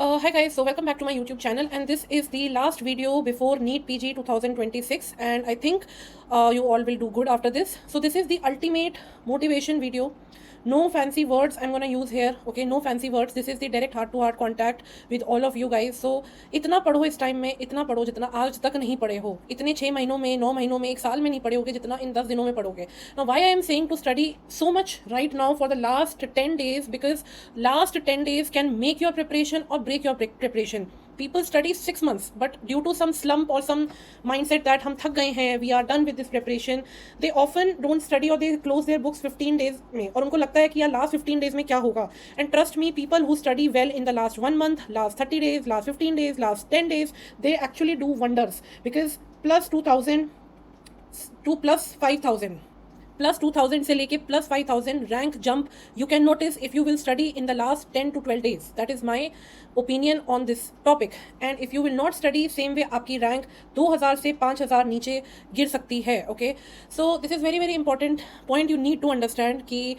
Hi guys, so welcome back to my YouTube channel, and this is the last video before NEET PG 2026, and I think you all will do good after this. So this is the ultimate motivation video. No fancy words I'm gonna use here, okay? No fancy words. This is the direct heart to heart contact with all of you guys. So इतना पढ़ो इस time में, इतना पढ़ो जितना आज तक नहीं पढ़े हो, इतने 6 महीनों में, 9 महीनों में, एक साल में नहीं पढ़े होगे जितना इन 10 दिनों में पढ़ोगे. Now why I am saying to study so much right now for the last 10 days, because last 10 days can make your preparation or break your preparation. People study 6 months, but due to some slump or some mindset that हम थक गए हैं, we are done with this preparation, they often don't study or they close their books 15 days में, और उनको लगता है कि यार last 15 days में क्या होगा. And trust me, people who study well in the last 1 month, last 30 days, last 15 days, last 10 days, they actually do wonders, because plus 2000 to plus 5000, plus 2000 से लेके plus 5000 rank jump you can notice if you will study in the last 10 to 12 days. That is my opinion on this topic. And if you will not study same way, आपकी rank 2000 से 5000 नीचे गिर सकती है. Okay, so this is very very important point you need to understand कि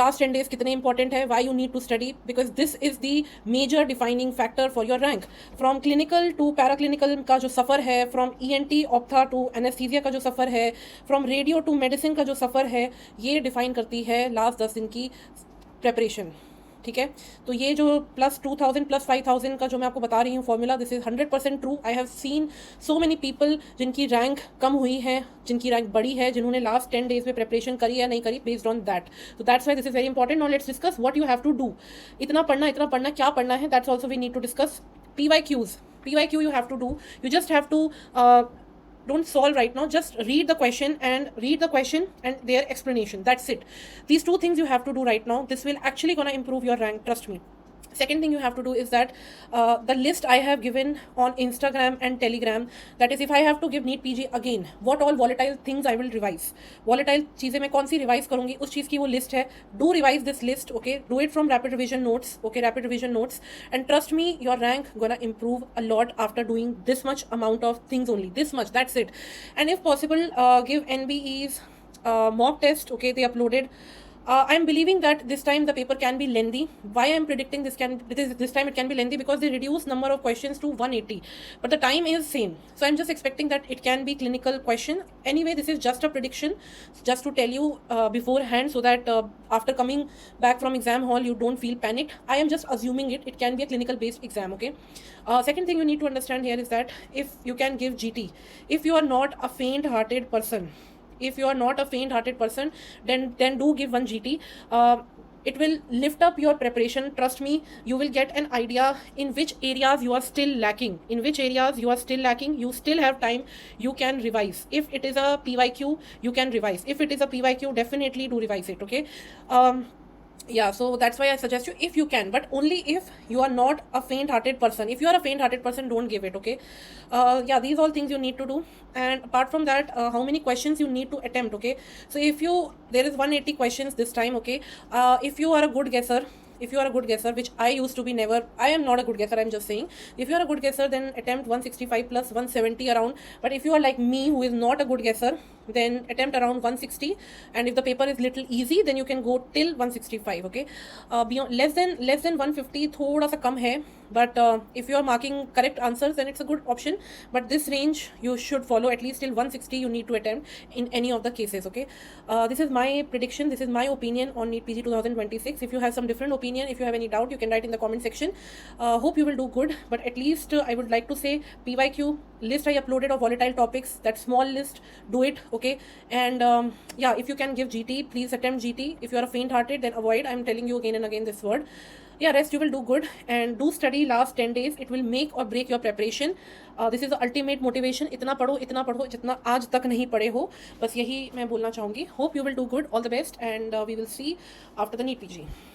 last 10 days कितने important है, why you need to study, because this is the major defining factor for your rank. From clinical to paraclinical का जो सफ़र है, from ENT optha to anesthesia का जो सफ़र है, from radio to medicine का जो सफ़र है, ये डिफाइन करती है लास्ट 10 दिन की प्रेपरेशन. ठीक है, तो ये जो प्लस 2000 प्लस 5000 का जो मैं आपको बता रही हूँ formula, this is 100% true. I have seen so many people जिनकी रैंक कम हुई है, जिनकी रैंक बढ़ी है, जिन्होंने लास्ट 10 डेज में प्रेपरेशन करी या नहीं करी, बेस्ड ऑन दैट. तो that's why this is very important. Now let's discuss what you have to do. इतना पढ़ना, क्या पढ़ना है, that's also we need to discuss. PYQ you have to do. You just have to don't solve right now, just read the question and their explanation. That's it. These two things you have to do right now. This will actually gonna improve your rank, trust me. Second thing you have to do is that the list I have given on Instagram and Telegram, that is if I have to give NEET PG again, what all volatile things I will revise. Volatile चीज़ें मैं कौन सी revise करूँगी, उस चीज़ की वो list है. Do revise this list, okay? Do it from rapid revision notes, okay? Rapid revision notes, and trust me, your rank gonna improve a lot after doing this much amount of things only. This much, that's it. And if possible, give NBE's mock test, okay? They uploaded. I'm believing that this time the paper can be lengthy. Why I'm predicting this time it can be lengthy, because they reduce number of questions to 180, but the time is same. So I'm just expecting that it can be clinical question. Anyway, this is just a prediction, just to tell you beforehand, so that after coming back from exam hall you don't feel panicked. I am just assuming it can be a clinical based exam, okay? Second thing you need to understand here is that if you can give GT, if you are not a faint hearted person, then do give one GT. It will lift up your preparation. Trust me, you will get an idea in which areas you are still lacking. You still have time, you can revise. If it is a PYQ, you can revise. If it is a PYQ, definitely do revise it, okay? Yeah, so that's why I suggest you, if you can, but only if you are not a faint hearted person. If you are a faint hearted person, don't give it, okay? Yeah, these all things you need to do. And apart from that, how many questions you need to attempt, okay? So there is 180 questions this time, okay? If you are a good guesser, which I used to be, I am not a good guesser, I'm just saying. If you are a good guesser, then attempt 165 plus 170 around. But if you are like me, who is not a good guesser, then attempt around 160. And if the paper is little easy, then you can go till 165, okay? Beyond less than 150 thoda sa kam hai. But if you are marking correct answers, then it's a good option. But this range you should follow, at least till 160 you need to attempt in any of the cases, okay? This is my prediction, this is my opinion on NEET PG 2026. If you have some different opinion, if you have any doubt, you can write in the comment section. Hope you will do good. But at least I would like to say, PYQ list I uploaded of volatile topics, that small list, do it, okay? And yeah, if you can give GT, please attempt GT. If you are a faint hearted, then avoid. I'm telling you again and again this word. Yeah, rest you will do good, and do study last 10 days. It will make or break your preparation. This is the ultimate motivation. इतना पढ़ो जितना आज तक नहीं पढ़े हो, बस यही मैं बोलना चाहूँगी. Hope you will do good. All the best, and we will see after the NEET PG.